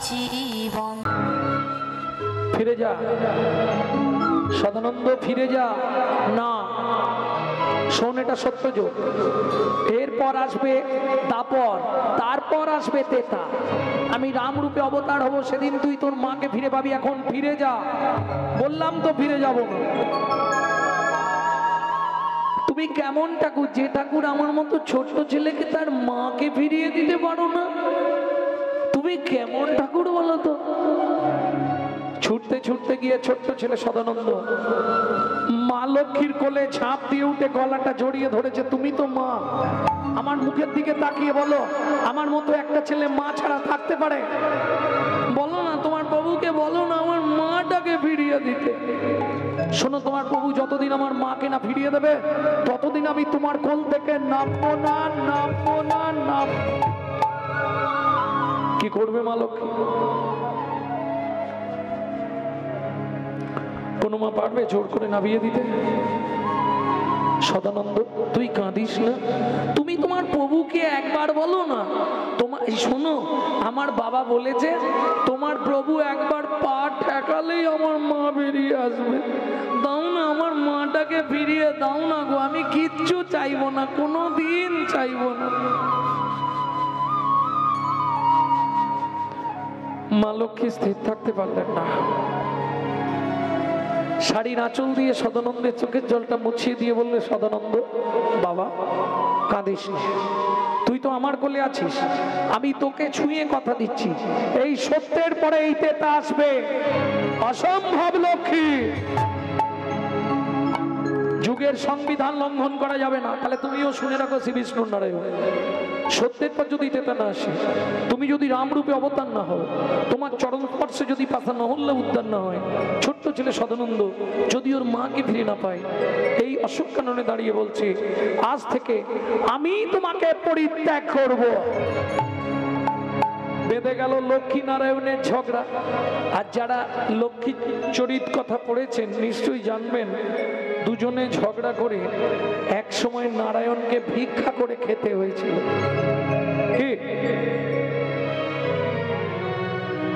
জীবন। ফিরে যা সদানন্দ, ফিরে যা না। শোন, এটা সত্য যুগ। এরপর আসবে দাপর, তারপর আসবে তেতা। আমি রামরূপে অবতার হব, সেদিন তুই তোর মাকে ফিরে পাবি। এখন ফিরে যা, বললাম তো ফিরে যাব না। তুমি কেমন ঠাকুর, যে ঠাকুর আমার মতো ছোট্ট ছেলেকে তার মাকে ফিরিয়ে দিতে পারো না? তুমি কেমন ঠাকুর বলো তো? ছুটতে ছুটতে গিয়ে ছোট্ট ছেলে সদানন্দ মা লক্ষ্মীর কোলে ঝাঁপ দিয়ে উঠে গলাটা জড়িয়ে ধরেছে। তুমি তো মা, আমার মুখের দিকে তাকিয়ে বলো, আমার মতো একটা ছেলে মা ছাড়া থাকতে পারে? বলো না, তোমার প্রভুকে বলো না আমার মাটাকে ফিরিয়ে দিতে। শোনো, তোমার প্রভু যতদিন আমার মাকে না ফিরিয়ে দেবে, ততদিন আমি তোমার কোল থেকে নামবো না, নামবো না, নামবো। কি করবে মা লক্ষ্মী? কোনো মা পারবে জোর করে নামিয়ে দিতে? সদানন্দ, তুই কাঁদিস না। তুমি তোমার প্রভুকে একবার বলো না। তোমার শোনো, আমার বাবা বলেছে তোমার প্রভু একবার পা ঠেকালেই আমার মা বেরিয়ে আসবে। দাও না, আমার মাটাকে ফিরিয়ে দাও না গো। আমি কিচ্ছু চাইবো না, কোনো দিন চাইবো না। মা লক্ষ্মী স্থির থাকতে পারলেন না। শাড়ির আঁচল দিয়ে সদানন্দের চোখের জলটা মুছিয়ে দিয়ে বললে, সদানন্দ বাবা কাঁদিস না, তুই তো আমার কোলে আছিস। আমি তোকে ছুঁয়ে কথা দিচ্ছি, এই সত্যের পরে এই তেতা আসবে। অসম্ভব লক্ষ্মী, যুগের সংবিধান লঙ্ঘন করা যাবে না। তাহলে তুমিও শুনে রাখো শ্রী বিষ্ণু নারায়ণ, সত্যের পর যদি তেতা না আসে, তুমি যদি রামরূপে অবতার না হও, তোমার চরণ স্পর্শে যদি পাশা নহল্লা উদ্ধার না হয়, ছোট্ট ছেলে সদানন্দ যদি ওর মাকে ফিরে না পায়, এই অশোক কাননে দাঁড়িয়ে বলছে, আজ থেকে আমি তোমাকে পরিত্যাগ করব। বেঁধে গেল লক্ষ্মী নারায়ণের ঝগড়া। আর যারা লক্ষ্মী চরিত কথা পড়েছেন নিশ্চয়ই জানবেন, দুজনে ঝগড়া করে এক সময় নারায়ণকে ভিক্ষা করে খেতে হয়েছিল। কি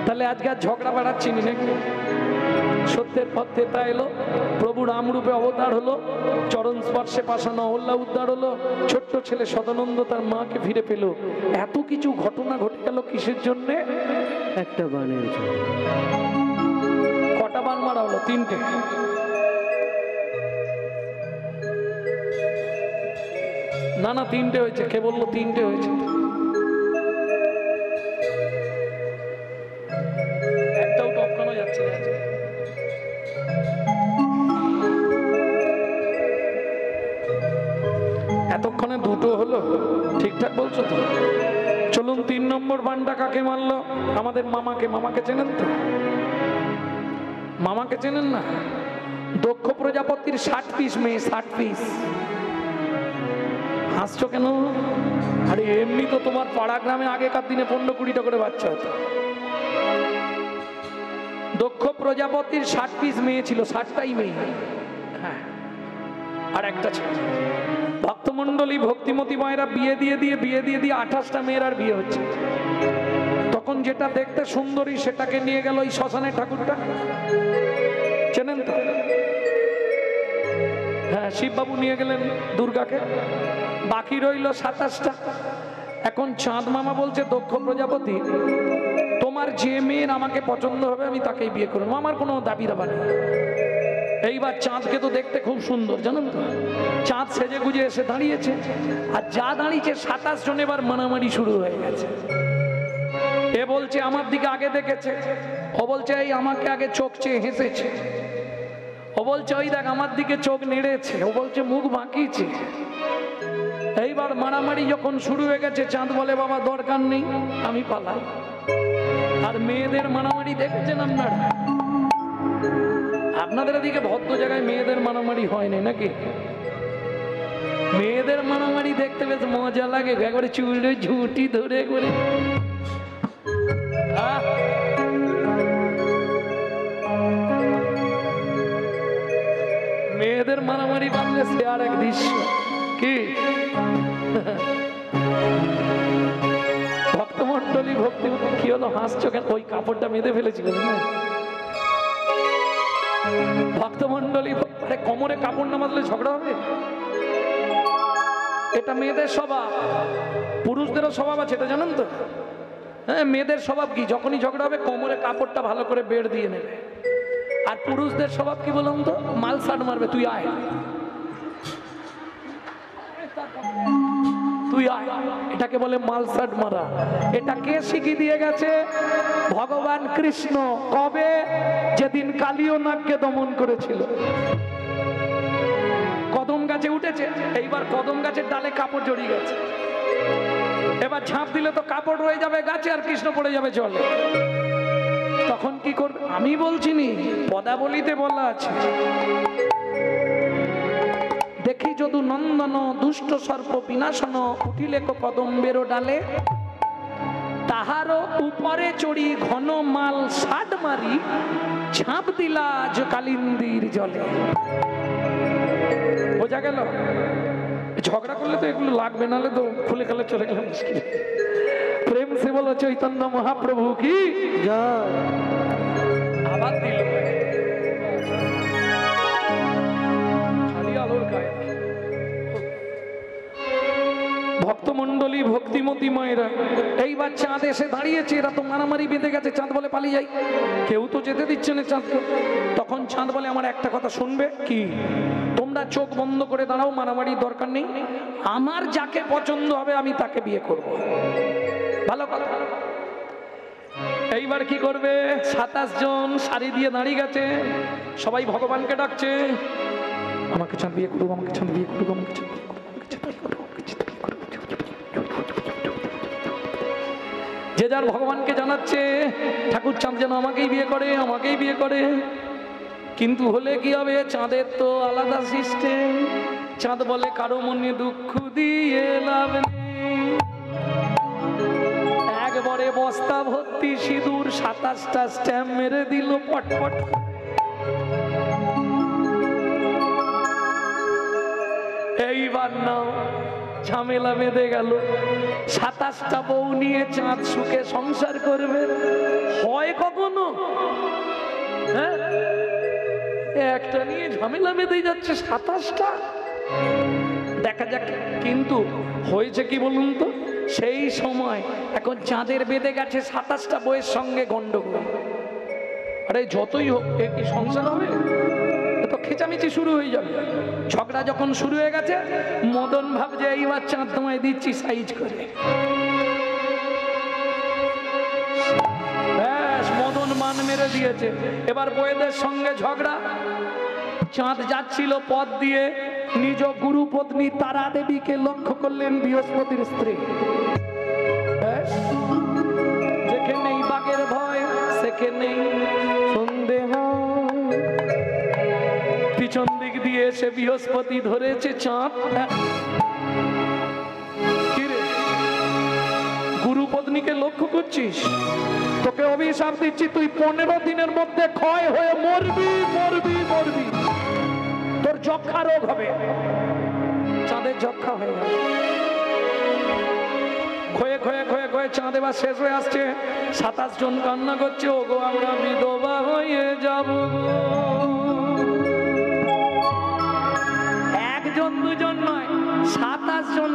তাহলে আজকে আর ঝগড়া বাড়াচ্ছি নাকি? সত্যের পথে তা এলো, প্রভু রামরূপে অবতার হলো, চরণ স্পর্শে পাশা নহল্লা উদ্ধার হলো, ছোট্ট ছেলে সদানন্দ তার মাকে ফিরে পেল। এত কিছু ঘটনা ঘটে গেল কিসের জন্যে? একটা বানের জন্য। কটা বান মারা হলো? 3টে। না না, 3টে হয়েছে। কে বললো 3টে হয়েছে? একটাও টপকানো যাচ্ছে না। এতক্ষণে 2টো হলো, ঠিকঠাক বলছো তো? চলুন 3 নম্বর বানটা কাকে মারলো? আমাদের মামাকে। মামাকে চেনেন তো? মামাকে চেনেন না? দক্ষ প্রজাপতির 60 পিস মেয়ে, 60 পিস। হাসছো কেন? আরে এমনি তো তোমার পাড়া গ্রামে আগেকার দিনে 15-20টা করে বাচ্চা হতো। দক্ষ প্রজাপতির 60 পিস মেয়ে ছিল, 60টাই মেয়ে। হ্যাঁ, আর একটা ছিল। ভক্তমন্ডলী ভক্তিমতী মায়েরা বিয়ে দিয়ে 28টা মেয়ের আর বিয়ে হচ্ছে। তখন যেটা দেখতে সুন্দরী সেটাকে নিয়ে গেল ওই শ্মশানের ঠাকুরটা, চেনেন তো? হ্যাঁ, শিববাবু নিয়ে গেলেন দুর্গাকে। বাকি রইল 27টা। এখন চাঁদ মামা বলছে, দক্ষ প্রজাপতি তোমার যে মেয়ের আমাকে পছন্দ হবে আমি তাকেই বিয়ে করবো, আমার কোনো দাবি দাবা নেই। এইবার চাঁদকে তো দেখতে খুব সুন্দর, জানেন তো? চাঁদ সেজে গুজে এসে দাঁড়িয়েছে, আর যা দাঁড়িয়েছে 27 জন এবার মারামারি শুরু হয়ে গেছে। এ বলছে আমার দিকে আগে দেখেছে, ও বলছে এই আমাকে আগে চোখ চেয়ে হেসেছে, ও বলছে ওই দেখ আমার দিকে চোখ নেড়েছে, ও বলছে মুখ বাঁকিয়েছে। এইবার মারামারি যখন শুরু হয়ে গেছে, চাঁদ বলে বাবা দরকার নেই, আমি পালাই। আর মেয়েদের মারামারি দেখেছেন আপনারা? আপনাদের এদিকে ভদ্র জায়গায় মেয়েদের মারামারি হয়নি নাকি? মেয়েদের মারামারি দেখতে বেশ মজা লাগে, একবারে চুলে ঝুঁটি ধরে করে। মেয়েদের মারামারি বানলে সে আর এক দৃশ্য। কি ভক্তমন্ডলী ভক্তি কি হলো হাসছো কেন? ওই কাপড়টা বেঁধে ফেলেছিল না ভক্তমন্ডলী। আরে কোমরে কাপড় না বাঁধলে ঝগড়া হবে? এটা মেয়েদের স্বভাব, পুরুষদেরও স্বভাব আছে, এটা জানেন তো? হ্যাঁ, মেয়েদের স্বভাব কি, যখনই ঝগড়া হবে কোমরে কাপড়টা ভালো করে বেড় দিয়ে নেবে। আর পুরুষদের স্বভাব কি বলুন তো? মাল সাট মারবে, তুই আয়, তুই আয়, এটাকে বলে মাল সাট মারা। এটা কে শিখিয়ে দিয়ে গেছে? ভগবান কৃষ্ণ। কবে? যেদিন কালীয় নাগকে দমন করেছিল। কদম গাছে উঠেছে, এইবার কদম গাছের ডালে কাপড় জড়িয়ে গেছে, এবার ঝাঁপ দিলে তো কাপড় রয়ে যাবে গাছে আর কৃষ্ণ পড়ে যাবে জলে। তখন কি করবে? আমি বলছি নি, পদাবলিতে বলা আছে, দেখি যদু নন্দন দুষ্ট সর্প বিনাশন উঠিলে কদম্বের ডালে, তাহারও উপরে চড়ি ঘন মাল সাট মারি ঝাঁপ দিলা আজ কালিন্দির জলে। বোঝা গেল? ঝগড়া করলে তো এগুলো লাগবে, নাহলে তো খুলে খেলে চলে গেল মুশকিল। প্রেম সে বলো চৈতন্য মহাপ্রভু কি জয়। আবার দিল খালি আলোর গায়ে। ভক্তমন্ডলী, ভক্তিমতী মায়েরা, এইবার চাঁদ এসে দাঁড়িয়েছে, এরা তো মারামারি বেঁধে গেছে। চাঁদ বলে পালিয়ে যাই, কেউ তো যেতে দিচ্ছে না চাঁদকে। তখন চাঁদ বলে আমার একটা কথা শুনবে কি? তোমরা চোখ বন্ধ করে দাঁড়াও, মারামারির দরকার নেই, আমার যাকে পছন্দ হবে আমি তাকে বিয়ে করব। ভালো কথা। এইবার কি করবে? 27 জন সারি দিয়ে দাঁড়িয়ে গেছে, সবাই ভগবানকে ডাকছে, আমাকে চাঁদ বিয়ে করবো, আমাকে চাঁদ বিয়ে করবো, আমাকে চাঁদ বিয়ে করবো, আমাকে চাঁদ বিয়ে করবো। যে যার ভগবানকে জানাচ্ছে ঠাকুর চাঁদ যেন আমাকেই বিয়ে করে, আমাকেই বিয়ে করে। কিন্তু হলে কি হবে? চাঁদের তো আলাদা সিস্টেম। চাঁদ বলে কারো মনে দুঃখ দিয়ে লাভ নেই। একবারে বস্তা ভর্তি সিঁদুর 27টা স্ট্যাম্প মেরে দিল পটপট। এইবার নাও ঝামেলা বেঁধে গেল। 27টা বউ নিয়ে চাঁদ সুখে সংসার করবে, হয় কখনো? হ্যাঁ, একটা নিয়ে ঝামেলা বেঁধে যাচ্ছে 27টা। দেখা যাক। কিন্তু হয়েছে কি বলুন তো? সেই সময় এখন চাঁদের বেঁধে গেছে 27টা বউয়ের সঙ্গে গন্ডগোল। আরে যতই হোক, এ কি সংসার হবে? তো খেচামেচি শুরু হয়ে যাবে। ঝগড়া যখন শুরু হয়ে গেছে, মদন ভাবছে এইবার চাঁদ তোমায় দিচ্ছি সাইজ করে। ব্যাস, মদন মান মেরে দিয়েছে। এবার বউয়েদের সঙ্গে ঝগড়া। চাঁদ যাচ্ছিল পথ দিয়ে, নিজ গুরু পত্নী তারা দেবীকে লক্ষ্য করলেন, বৃহস্পতির স্ত্রী। যেখানেই বাঘের ভয় সেখানেই সন্দেহ। পিছন দিক দিয়ে এসে বৃহস্পতি ধরেছে চাঁদ। কিরে, গুরু পত্নীকে লক্ষ্য করছিস? তোকে অভিশাপ দিচ্ছি, তুই 15 দিনের মধ্যে ক্ষয় হয়ে মরবি, মরবি, মরবি। তোর যক্ষা রোগ হবে। চাঁদের যক্ষা হয়ে গেল। ক্ষয়ে ক্ষয়ে ক্ষয়ে ক্ষয়ে চাঁদ এবার শেষ হয়ে আসছে। 27 জন কান্না করছে, ওগো আমরা বিধবা হয়ে যাব। একজন দুজন নয়, 27 জন।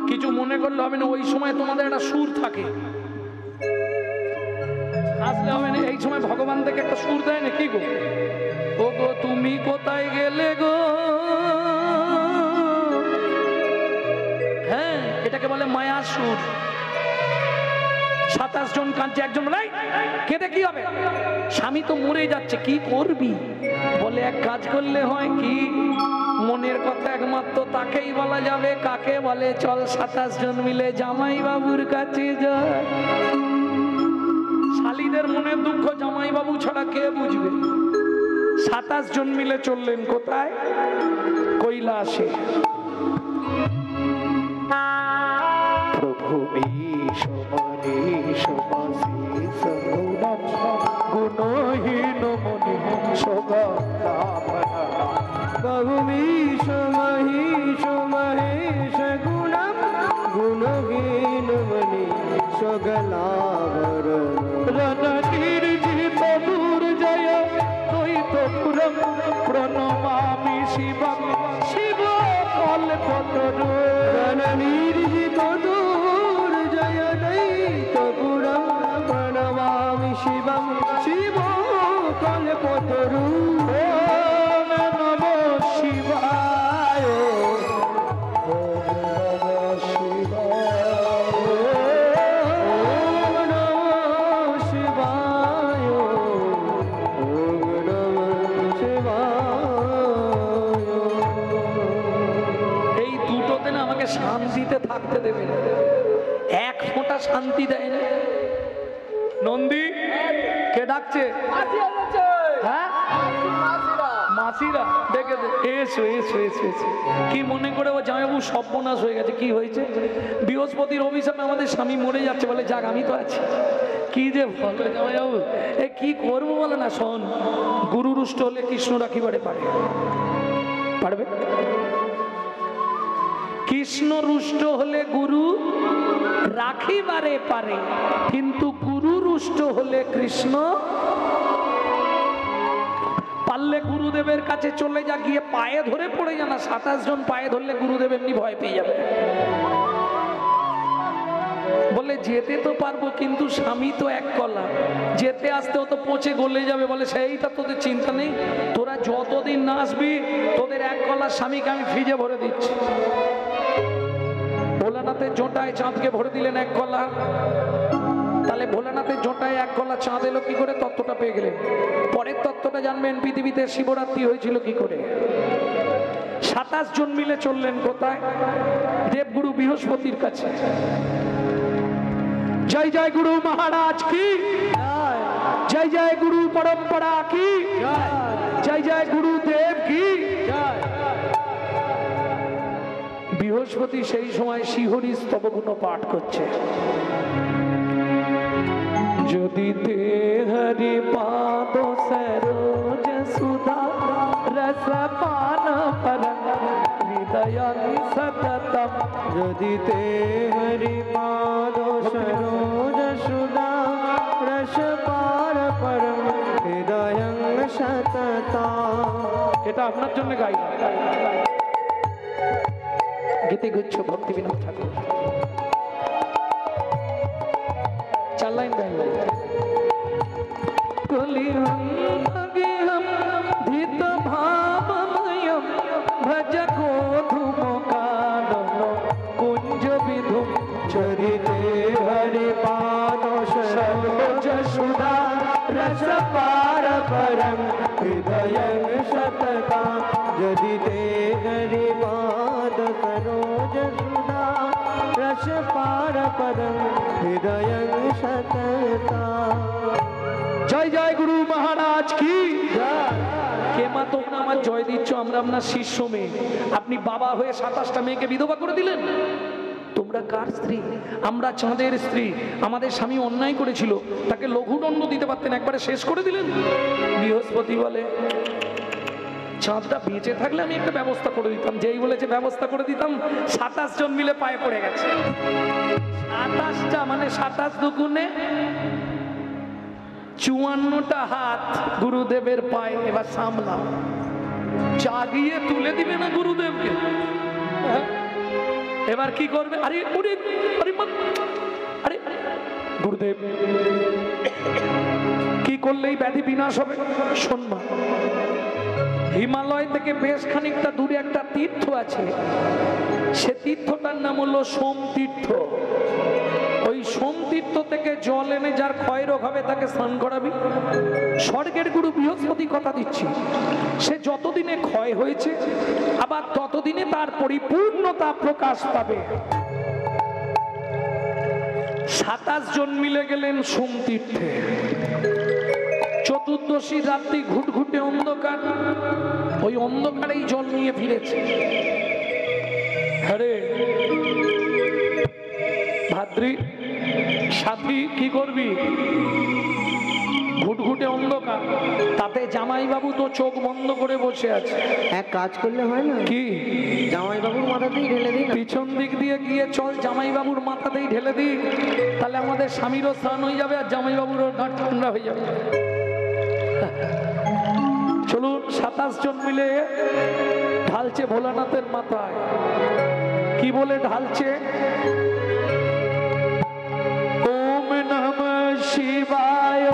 কিছু মনে করলে হবে না, ওই সময় তোমাদের একটা সুর থাকে, আসলে হবে না। এই সময় ভগবান থেকে একটা সুর দেয় না, কি গো? ও গো তুমি কোথায় গেলে গো? হ্যাঁ, এটাকে বলে মায়া সুর। 27 জন কাঁদছে, একজন বলে কেঁদে কি হবে? স্বামী তো মরে যাচ্ছে, কি করবি? বলে এক কাজ করলে হয় কি, মনের কথা একমাত্র তাকেই বলা যাবে। কাকে বলে? চল 27 জন মিলে জামাই বাবুর কাছে যায়। শালীদের মনের দুঃখ জামাই বাবু ছাড়া কে বুঝবে? 27 জন মিলে চললেন কোথায়? কৈলাসে। প্রভু গুণহীন মনি প্রভু মহেশ মহেশ গুণম গুণহীন মনি সগলাভ শিবম শিব কল্পতরু ওম নমঃ শিবায় ওম নমঃ শিবায় ওম নমঃ শিবায় ওম নমঃ শিবায়। এই দুটোতে না আমাকে শান্তিতে থাকতে দেবে না, এক ফোঁটা শান্তি দেয় না। নন্দী কে ডাকছে? হ্যাঁ মাসিরা ডেকে দে। এসো এসো এসো এসো। কি মনে করে ও জামাইবাবু সর্বনাশ হয়ে গেছে? কি হয়েছে? বৃহস্পতির অভিশাপে আমাদের স্বামী মরে যাচ্ছে, বলে যাক আমি তো আছি। কি যে বলো জামাইবাবু, এ কি করবো বলে না। শোন, গুরু রুষ্ট হলে কৃষ্ণ রাখিবারে পারে, পারবে? কৃষ্ণ রুষ্ট হলে গুরু রাখিবারে পারে, কিন্তু গুরু রুষ্ট হলে কৃষ্ণ পারলে গুরুদেবের কাছে চলে যা, গিয়ে পায়ে ধরে পড়ে জানা। 27 জন পায়ে ধরলে গুরুদেব এমনি ভয় পেয়ে যাবে। বলে যেতে তো পারবো, কিন্তু স্বামী তো এক কলা, যেতে আসতেও তো পচে গলে যাবে। বলে সেইটা তোদের চিন্তা নেই, তোরা যতদিন না আসবি তোদের এক কলা স্বামীকে আমি ফ্রিজে ভরে দিচ্ছি। ভোলানাথের জোটায় চাঁদকে ভরে দিলেন এক কলা। তাহলে ভোলানাথের জোটায় এক কলা চাঁদ এলো কি করে? তত্ত্বটা পেয়ে গেলেন। পরের তত্ত্বটা জানবেন, পৃথিবীতে শিবরাত্রি হয়েছিল কি করে। 27 জন মিলে চললেন কোথায়? দেবগুরু বৃহস্পতির কাছে। জয় জয় গুরু মহারাজ কি, জয় জয় গুরু পরম্পরা কি, জয় জয় গুরুদেব কি। বৃহস্পতি সেই সময় শিহরি স্তবগুণ পাঠ করছে। যদি তে হরি পাদ সরোজ সুধা রস পান পরম হৃদয় সততম। যদি তে হরি পাদ সরোজ সুধা রস পার পরম হৃদয় সততা। এটা আপনার জন্য গাই, গীতি গুচ্ছ ভক্তি বিনোদ ঠাকুর। 4 লাইন গাইলেন। কলিহম অগিহম ধৃত ভাবময়ম ভজ গোধূম কানন কুঞ্জ বিধুম। চরিতে হরি পাদ সরোজ সুধা রস পার পরম হৃদয় সততা। যদি তে হরি পাদ সরোজ সুধা রস পার পরম হৃদয় সততা। জয় জয় গুরু মহারাজ কি। কে মা তোমরা আমার জয় দিচ্ছ? আমরা আপনার শিষ্য মেয়ে। আপনি বাবা হয়ে 27টা মেয়েকে বিধবা করে দিলেন। তোমরা কার স্ত্রী? আমরা চাঁদের স্ত্রী। আমাদের স্বামী অন্যায় করেছিল, তাকে লঘুদণ্ড দিতে পারতেন, একবারে শেষ করে দিলেন। বৃহস্পতি বলে, চাঁদটা বেঁচে থাকলে আমি একটা ব্যবস্থা করে দিতাম। যেই বলেছে ব্যবস্থা করে দিতাম, 27 জন মিলে পায়ে পড়ে গেছে। 27টা মানে 27 দুগুণে 54টা হাত গুরুদেবের পায়ে। এবার সামলাম, জাগিয়ে তুলে দিবে না গুরুদেবকে। এবার কি করবে? আরে আরে আরে গুরুদেব কি করলেই ব্যাধি বিনাশ হবে? শোনবা, হিমালয় থেকে বেশ খানিকটা দূরে একটা তীর্থ আছে। সে তীর্থটার নাম হলো সোম তীর্থ। ওই সোম তীর্থ থেকে জল এনে যার ক্ষয় রোগ হবে তাকে স্নান করাবি। স্বর্গের গুরু বৃহস্পতি কথা দিচ্ছি, সে যতদিনে ক্ষয় হয়েছে আবার ততদিনে তার পরিপূর্ণতা প্রকাশ পাবে। 27 জন মিলে গেলেন সোম তীর্থে। চতুর্দশী রাত্রি ঘুটঘুটে অন্ধকার, ওই অন্ধকারেই জল নিয়ে ফিরেছে। আরে ভাদ্রি সাথী কি করবি? ঘুটঘুটে অন্ধকার, তাতে জামাইবাবু তো চোখ বন্ধ করে বসে আছে। এক কাজ করলে হয় না? কি? জামাইবাবুর মাথাতেই ঢেলে দিন। পিছন দিক দিয়ে গিয়ে চল জামাইবাবুর মাথাতেই ঢেলে দিই, তাহলে আমাদের স্বামীরও স্নান হয়ে যাবে আর জামাইবাবুরও গাঁট ঠান্ডা হয়ে যাবে। চলুন, 27 জন মিলে ঢালছে ভোলানাথের মাথায়। কি বলে ঢালছে? ওম নমঃ শিবায়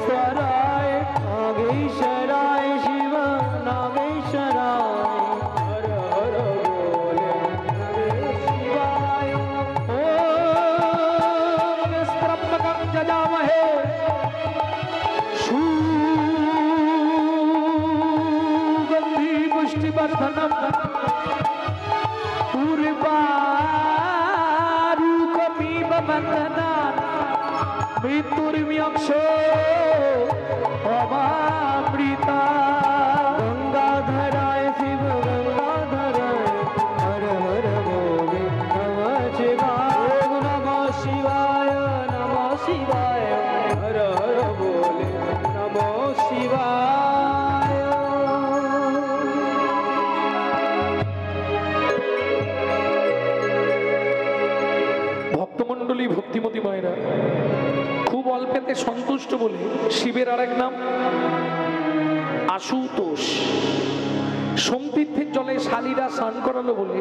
नागेश्वराय नागेश्वराय शिव नागेश्वराय हर हर बोले नमः शिवाय ओम स्त्रम्बकं जजामहे सुगंधि पुष्टिवर्धनम् उर्वारुकमिव बन्धनात् मृत्युर्म्यक्षो अमामृता गंगाधराय शिव गंगाधराय हर हर बोले नमः शिवाय नमः शिवाय नमः शिवाय हर हर बोले नमः शिवाय ভক্তমণ্ডলী ভক্তিমতী মায়েরা খুব অল্পেতে সন্তুষ্ট বলে শিবের আরেক নাম আশুতোষ। সোমতীর্থের জলে শালীরা স্নান করালো বলে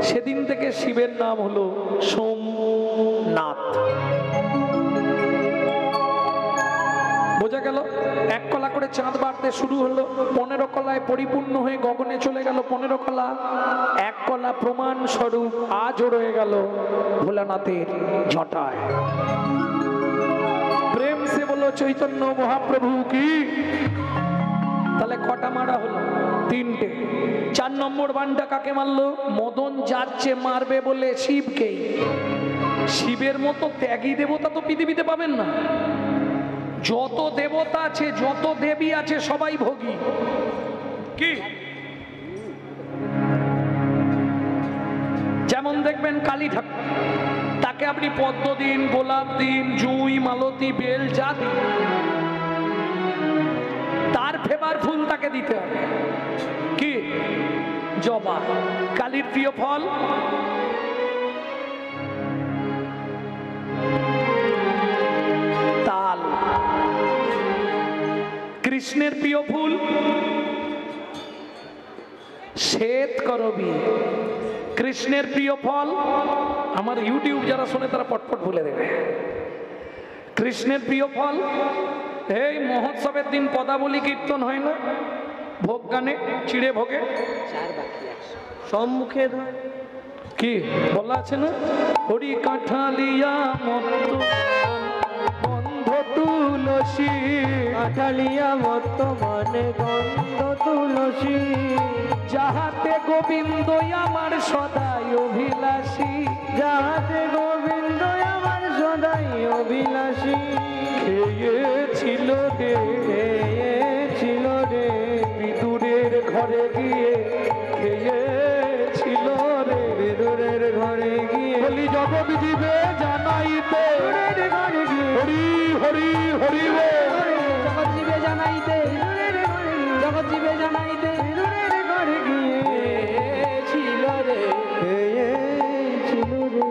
সেদিন থেকে শিবের নাম হলো সোমনাথ। বোঝা গেল? এক কলা করে চাঁদ বাড়তে শুরু হলো, 15 কলায় পরিপূর্ণ হয়ে গগনে চলে গেল 15 কলা। এক কলা প্রমাণ স্বরূপ আজও রয়ে গেল ভোলানাথের জটায়। প্রেম সে বলো চৈতন্য মহাপ্রভু কি। তাহলে কটা মারা হলো? 3টে। 4 নম্বর বানটা কাকে মারলো? মদন যাচ্ছে মারবে বলে শিবকে। শিবের মতো ত্যাগী দেবতা তো পৃথিবীতে পাবেন না। যত দেবতা আছে, যত দেবী আছে, সবাই ভোগী। কি যেমন দেখবেন কালী ঠাকুর, তাকে আপনি পদ্ম দিন, গোলাপ দিন, জুঁই, মালতী, বেল যা দিন, তার ফেভার ফুল তাকে দিতে হবে। কি? জবা। কালীর প্রিয় ফল তাল। কৃষ্ণের প্রিয় ফুল শ্বেত করবী। কৃষ্ণের প্রিয় ফল, আমার ইউটিউব যারা শোনে তারা পটপট ভুলে দেবে। কৃষ্ণের প্রিয় ফল, এই মহোৎসবের দিন পদাবলী কীর্তন হয় না, ভোগ গানে চিড়ে ভোগে সম্মুখে ধর কি বলা আছে না? হরি কাঠালিয়া মত্ত গন্ধ তুলসী, কাঠালিয়া বর্তমানে গন্ধ তুলসী, যাহাতে গোবিন্দ আমার সদাই অভিলাষী। যাহাতে গোবিন্দ আমার সদাই অভিলাষী। খেয়েছিল রে, খেয়েছিল রে বিদুরের ঘরে গিয়ে, খেয়েছিল রে বিদুরের ঘরে গিয়ে, বলি জগৎ জীবে জানাইতে, বিদুরের ঘরে গিয়ে, হরি হরি হরি জগৎ জীবে জানাইতে, জগৎ জীবে জানাইতে, বিদুরের ঘরে গিয়ে ছিল রে, খেয়েছিল রে।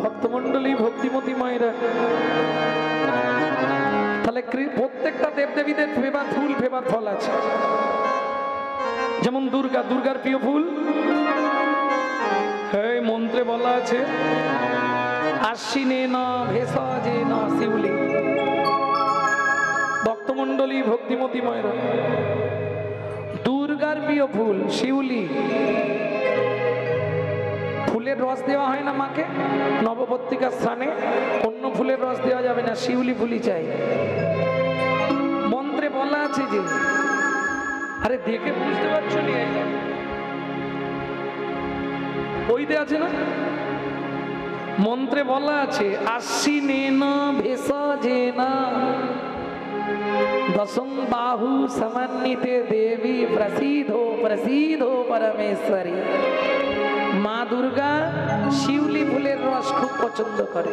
ভক্তমণ্ডলী ভক্তিমতী মায়েরা, তাহলে প্রত্যেকটা দেবদেবীদের ফেভার ফুল, ফেভার ফল আছে। যেমন দুর্গা, দুর্গার প্রিয় ফুল হ্যাঁ মন্ত্রে বলা আছে আশ্বিনে না ভেষজে না শিউলি। ভক্তমণ্ডলী ভক্তিমতী মায়েরা, দুর্গার প্রিয় ফুল শিউলি। ফুলের রস দেওয়া হয় না মাকে নবপত্রিকার স্থানে, অন্য ফুলের রস দেওয়া যাবে না, শিউলি ফুলই চাই। মন্ত্রে বলা আছে যে, আরে দেখে বুঝতে পারছো নি, ওইতে আছে না, মন্ত্রে বলা আছে আশ্বিনে না ভেষজে না দশম বাহু সমন্বিতে দেবী প্রসিদ্ধো প্রসিদ্ধো পরমেশ্বরী। মা দুর্গা শিউলি ফুলের রস খুব পছন্দ করে।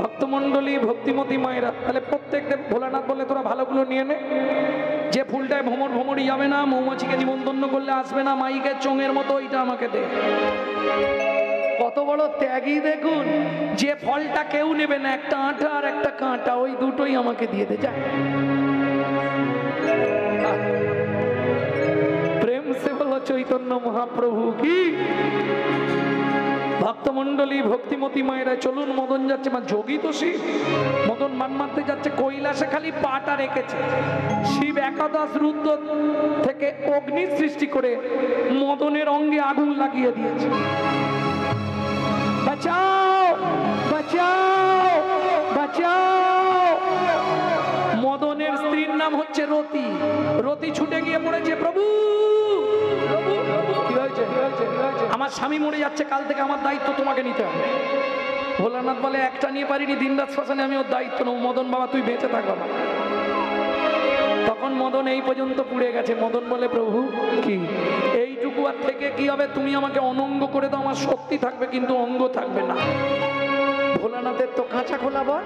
ভক্তমণ্ডলী ভক্তিমতী মায়েরা, তাহলে প্রত্যেক দেব ভোলানাথ বলে তোরা ভালোগুলো নিয়ে নে। যে ফুলটায় ভ্রমর ভ্রমরই যাবে না, মৌমাছিকে নিমন্ত্রণ করলে আসবে না, মাইকের চোঙের মতো, ওইটা আমাকে দে। কত বড় ত্যাগী দেখুন, যে ফলটা কেউ নেবে না, একটা আঠা আর একটা কাঁটা, ওই দুটোই আমাকে দিয়ে দে, যা। প্রেম সে বলো চৈতন্য মহাপ্রভু কি। ভক্তমন্ডলী, ভক্তিমতী মায়েরা, চলুন মদন যাচ্ছে, মা যোগী তো শিব, মদন মান মারতে যাচ্ছে, কৈলাসে খালি পাটা রেখেছে। শিব একাদশ রুদ্র থেকে অগ্নি সৃষ্টি করে মদনের অঙ্গে আগুন লাগিয়ে দিয়েছে। বাঁচাও বাঁচাও বাঁচাও। মদনের স্ত্রীর নাম হচ্ছে রতি। রতি ছুটে গিয়ে পড়েছে, প্রভু কি হয়েছে? আমার স্বামী মরে যাচ্ছে, কাল থেকে আমার দায়িত্ব তোমাকে নিতে হবে। ভোলানাথ বলে, একটা নিয়ে পারিনি, দিন রাত শ্মশানে আমি ওর দায়িত্ব নেব। মদন বাবা তুই বেঁচে থাক বাবা। তখন মদন এই পর্যন্ত পুড়ে গেছে। মদন বলে, প্রভু কি এইটুকু আর থেকে কি হবে? তুমি আমাকে অনঙ্গ করে দাও, আমার শক্তি থাকবে কিন্তু অঙ্গ থাকবে না। ভোলানাথের তো কাঁচা খোলা বল,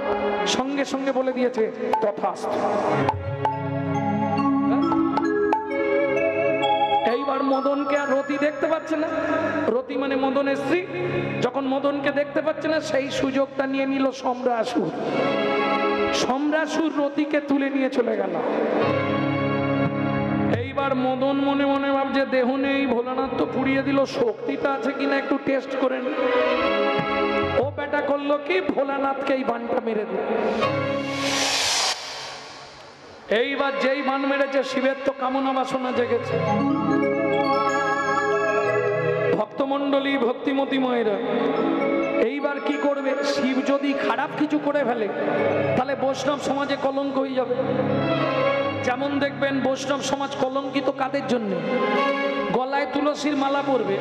সঙ্গে সঙ্গে বলে দিয়েছে তথাস্তু। এইবার মদনকে আর রতি দেখতে পাচ্ছে না। রতি মানে মদনের স্ত্রী, যখন মদনকে দেখতে পাচ্ছে না, সেই সুযোগটা নিয়ে নিল সম্রাসুর। সম্রাসুর রতিকে তুলে নিয়ে চলে গেল। এইবার মদন মনে মনে ভাবছে, দেহ নেই, ভোলানাথ তো পুড়িয়ে দিল, শক্তিটা আছে কিনা একটু টেস্ট করে নি। ও বেটা করলো কি, ভোলানাথকে এই বানটা মেরে দিল। এইবার যেই বান মেরেছে, শিবের তো কামনা বাসনা জেগেছে। ভক্তমন্ডলী, ভক্তিমতী মায়েরা, এইবার কি করবে? শিব যদি খারাপ কিছু করে ফেলে, তাহলে বৈষ্ণব সমাজে কলঙ্ক হয়ে যাবে। যেমন দেখবেন বৈষ্ণব সমাজ কলঙ্কিত কাদের জন্য? গলায় তুলসীর মালা পরবে,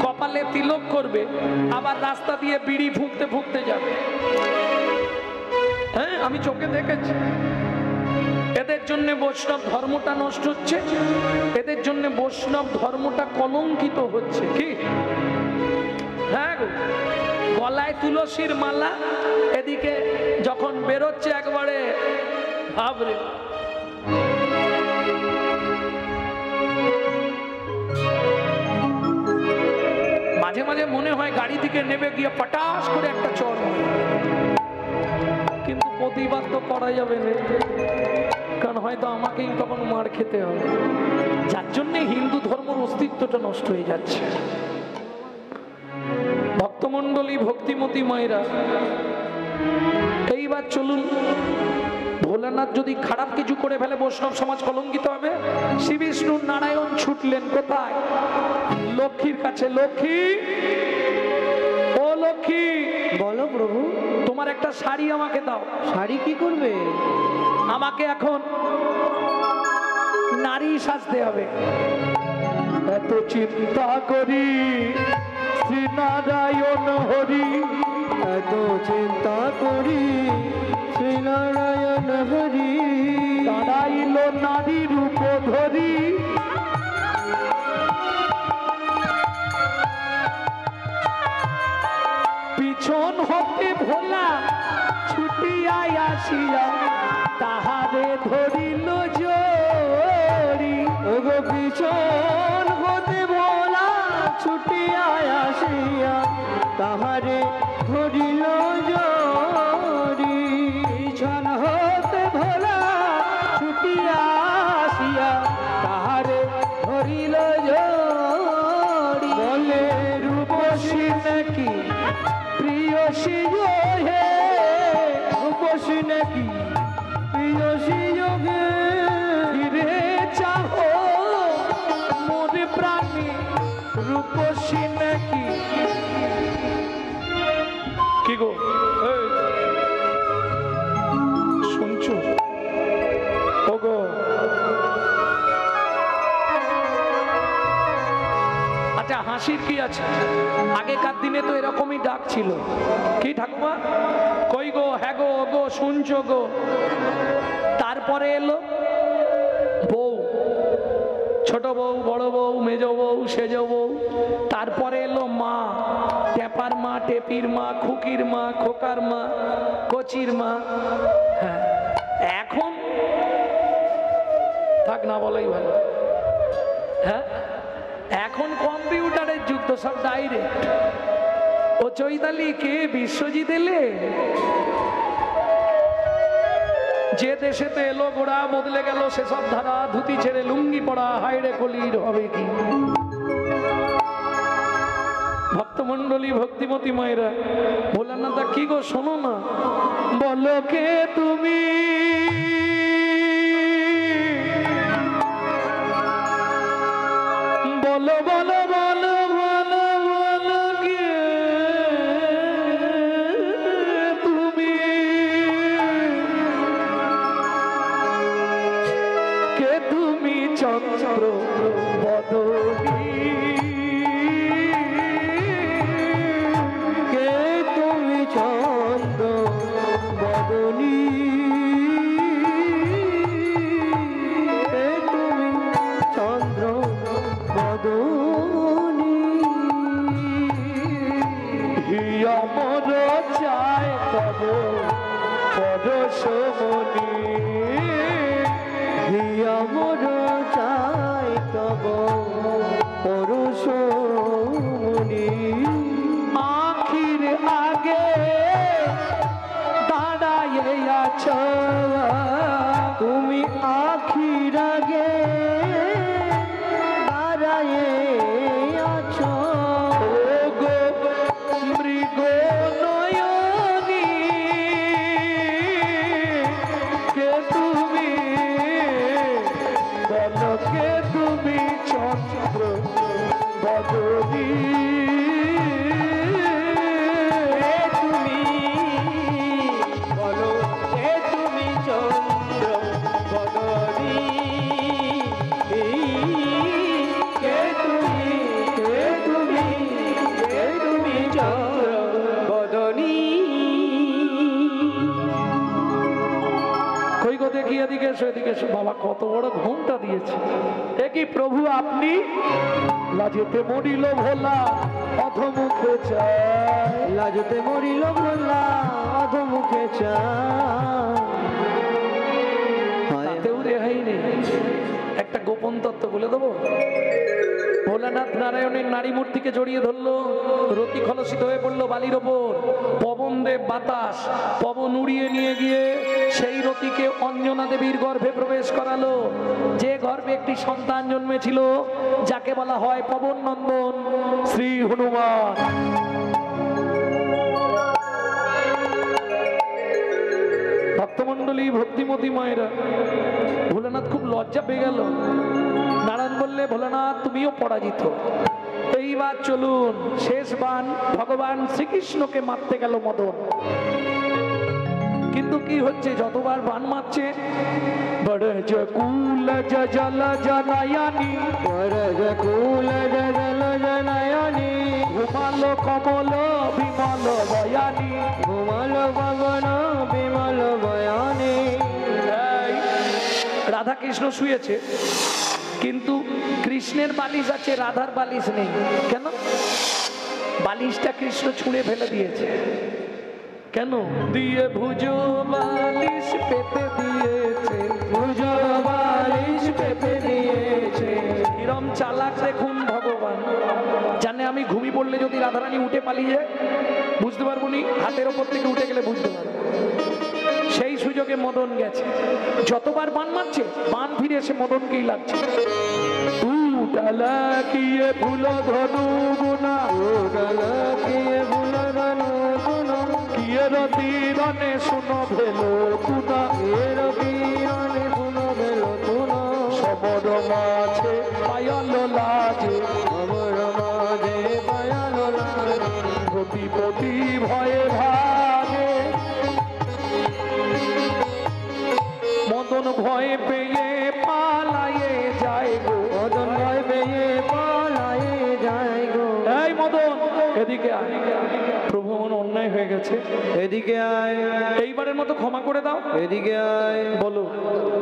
কপালে তিলক করবে, আবার রাস্তা দিয়ে বিড়ি ফুঁকতে ফুঁকতে যাবে। হ্যাঁ, আমি চোখে দেখেছি। এদের জন্য বৈষ্ণব ধর্মটা নষ্ট হচ্ছে, এদের জন্য বৈষ্ণব ধর্মটা কলঙ্কিত হচ্ছে। কি? হ্যাঁ, গলায় তুলসীর মালা, এদিকে যখন বেরোচ্ছে একবারে ভাবরে। মাঝে মাঝে মনে হয় গাড়ি থেকে নেমে গিয়ে পটাশ করে একটা চড় মারে, কিন্তু প্রতিবাদ তো করা যাবে না, কারণ হয়তো আমাকেই তখন মার খেতে হবে। যার জন্য হিন্দু ধর্মের অস্তিত্বটা নষ্ট হয়ে যাচ্ছে। ভক্তমন্ডলী, ভক্তিমতী মায়েরা, এইবার চলুন, ভোলানাথ যদি খারাপ কিছু করে ফেলে, বৈষ্ণব সমাজ কলঙ্কিত হবে। শ্রী বিষ্ণু নারায়ণ ছুটলেন কোথায়? লক্ষ্মীর কাছে। লক্ষ্মী, ও লক্ষ্মী। বলো প্রভু। তোমার একটা শাড়ি আমাকে দাও। শাড়ি কি করবে? আমাকে এখন নারী সাজতে হবে। এত চিন্তা করি শ্রী নারায়ণ হরি, এত চিন্তা করি শ্রী নারায়ণ হরি, দাঁড়াইল নারী রূপ ধরি। পিছন হতে ভোলা ছুটিয়া আসিয়া, তাহারে ধরিল জড়ি। ওগো পিছন হতে ভোলা ছুটিয়া আসিয়া, তাহারে ধরিল জড়ি। পিছন হতে ভোলা ছুটিয়া আসিয়া, তাহারে ধরিল জড়ি। বলে রূপসী নাকি প্রিয়সী হে, রূপসী নাকি প্রিয়সী যোগে। ফিরে চাহো মোর প্রাণী, রূপসী নাকি। কি গো, শুনছো? ওগো, আচ্ছা হাসির কি আছে? আগেকার দিনে তো এরকমই ডাক ছিল। কি ঠাকুমা? কই গো, হ্যাঁ গো, গো শুনছো গো। তারপরে এলো বউ, ছোট বউ, বড় বউ, মেজ বউ, সেজ বউ। তারপরে এলো মা, ট্যাপার মা, টেপির মা, খুকির মা, খোকার মা, কচির মা। হ্যাঁ, এখন থাক না বলাই ভালো। হ্যাঁ, এখন কম্পিউটারের যুগ তো, সব ডাইরেক্ট। ও চৈতালি কে বিশ্বজিৎ এলে? যে দেশেতে এলো গোড়া বদলে গেল সেসব ধারা, ধুতি ছেড়ে লুঙ্গি পড়া, হায়রে কলির হবে কি? ভক্তমন্ডলী, ভক্তিমতী মায়েরা, ভোলানাথ দা কি গো শোনো না, বলো কে তুমি, বলো বলো বলো বলো বলো কে তুমি, কে তুমি চন্দ্র বদনী, কে তুমি চন্দ্র বদনী, কে তুমি চন্দ্র বদনী, হিয়া মর চায় তব পরশমণি, হিয়া মোর চাই তব পরশমণি, আখির আগে দাঁড়ায় আছো, তুমি আখির আগে দাঁড়ায়ে আছো, গো মৃগ নয়নী, কে তুমি, বলো কে তুমি চন্দ্র বদনী, কে তুমি বলো, কে তুমি চন্দ্র বদনী, কে তুমি, কে তুমি, কে তুমি চন্দ্র বদনী। কই গো দেখি এদিকে এসো, এদিকে এসো। বাবা কত বড় ঘুমটা দিয়েছে। এ কি প্রভু আপনি? লাজেতে মরিল ভোলা অধমুখে চায়, লাজতে মরিল ভোলা অধমুখে চায়, তাতেও রেহাই নেই। একটা গোপন তত্ত্ব বলে দেবো। ভোলানাথ নারায়ণের নারী মূর্তিকে জড়িয়ে ধরলো, রতি খলসিত হয়ে পড়লো বালির ওপর, পবন দেব বাতাস পবন উড়িয়ে নিয়ে গিয়ে সেই রতিকে অঞ্জনা দেবীর গর্ভে প্রবেশ করালো, যে গর্ভে একটি সন্তান জন্মেছিল যাকে বলা হয় পবন নন্দন শ্রী হনুমান। ভক্তমন্ডলী, ভক্তিমতী মায়েরা, ভোলানাথ খুব লজ্জা পেয়ে গেল। নারায়ণ বললে, ভোলানাথ তুমিও পরাজিত, এইবার চলুন শেষ বাণ ভগবান শ্রীকৃষ্ণকে মারতে গেল মদন। কিন্তু কি হচ্ছে, যতবার বাণ মারছে, বড় জকুল জল জনয়নী, কুল জল জনয়নী, ঘুমালো কমল বিমল বয়ানী, ঘুমল গগন বিমল বয়ানী। এই রাধা কৃষ্ণ শুয়েছে, কিন্তু কৃষ্ণের বালিশ আছে, রাধার বালিশ নেই। কেন? বালিশটা কৃষ্ণ ছুঁড়ে ফেলে দিয়েছে। কেন? দিয়ে ভুজো বালিশ পেতে দিয়েছে, ভুজো বালিশ পেতে দিয়েছে, কিরম চালাক দেখুন ভগবান। জানে আমি ঘুমিয়ে পড়লে যদি রাধারানী উঠে পালিয়ে যায় বুঝতে পারবো নি, হাতের ওপর থেকে উঠে গেলে বুঝতে পারবো। সেই সুযোগে মদন গেছে, যতবার বান মারছে বান ফিরে এসে মদনকেই লাগছে। কিয়ে ফুল ধনু গুনা, কিয়ে ফুল ধনু গুনা, কিয়ে রতি রনে শুনো ভেলো তুনা, রবিরনে ফুল ভেলো তুনা, সবর মাঝে পায়ল লাজে, অমর মাঝে পায়াল লাগে, প্রতিপতি ভয়ে ভাগে, মদন ভয়ে পেয়ে পালায়ে যায় গো, মদন ভয় পেয়ে পালায়ে যায় গো। এই মদন এদিকে আয়, প্রভু আমার অন্যায় হয়ে গেছে, এদিকে আয়, এইবারের মতো ক্ষমা করে দাও। এদিকে আয়, বলো,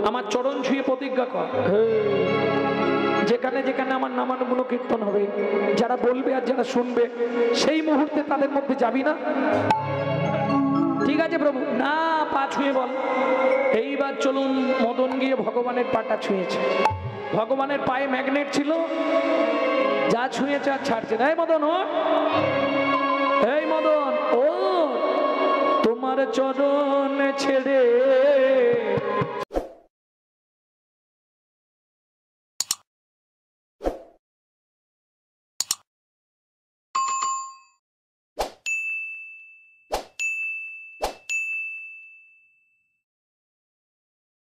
আমার চরণ ছুঁয়ে প্রতিজ্ঞা কর, যেখানে যেখানে আমার নামানুগুণ কীর্তন হবে, যারা বলবে আর যারা শুনবে সেই মুহূর্তে তাদের মধ্যে যাবি না? ঠিক আছে প্রভু। না, পা ছুঁয়ে বল। এইবার চলুন। মদন গিয়ে ভগবানের পাটা ছুঁয়েছে, ভগবানের পায়ে ম্যাগনেট ছিল, যা ছুঁয়েছে আর ছাড়ছে না। এই মদন, এই মদন ও তোমার চরণ ছেড়ে